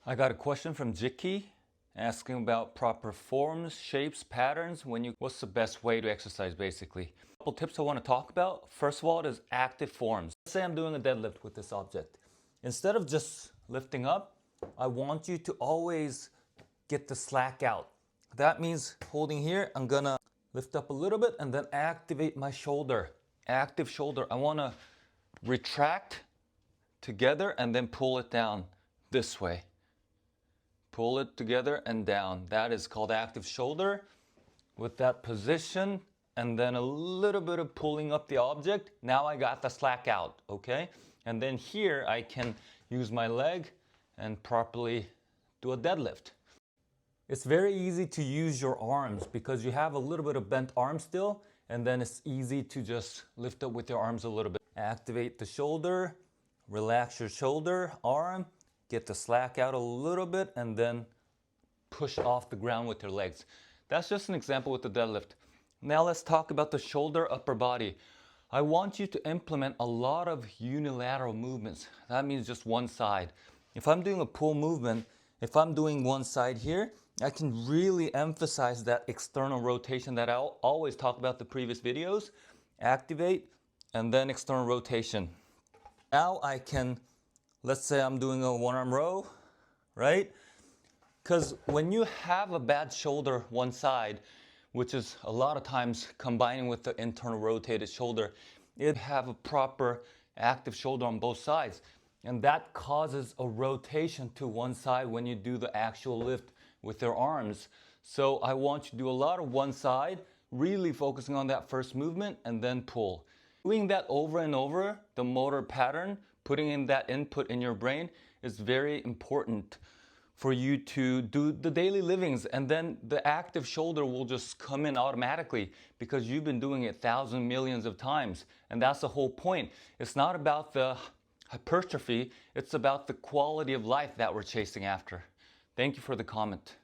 I got a question from Jiki asking about proper forms, shapes, patterns. What's the best way to exercise basically? A couple tips I want to talk about. First of all, is active forms. Let's say I'm doing a deadlift with this object. Instead of just lifting up, I want you to always get the slack out. That means holding here, I'm gonna lift up a little bit and then activate my shoulder. Active shoulder. I want to retract together and then pull it down this way. Pull it together and down. That is called active shoulder. With that position and then a little bit of pulling up the object, now I got the slack out, okay? And then here I can use my leg and properly do a deadlift. It's very easy to use your arms because you have a little bit of bent arm still, and then it's easy to just lift up with your arms a little bit. Activate the shoulder, relax your shoulder, arm, get the slack out a little bit, and then push off the ground with your legs. That's just an example with the deadlift. Now let's talk about the shoulder, upper body. I want you to implement a lot of unilateral movements. That means just one side. If I'm doing a pull movement, if I'm doing one side here, I can really emphasize that external rotation that I always talk about in the previous videos. Activate and then external rotation. Now I can, let's say I'm doing a one-arm row, right? Because when you have a bad shoulder one side, which is a lot of times combining with the internal rotated shoulder, it have a proper active shoulder on both sides. And that causes a rotation to one side when you do the actual lift with your arms. So I want you to do a lot of one side, really focusing on that first movement and then pull. Doing that over and over, the motor pattern, putting in that input in your brain is very important for you to do the daily livings, and then the active shoulder will just come in automatically because you've been doing it thousands, millions of times. And that's the whole point. It's not about the hypertrophy, it's about the quality of life that we're chasing after. Thank you for the comment.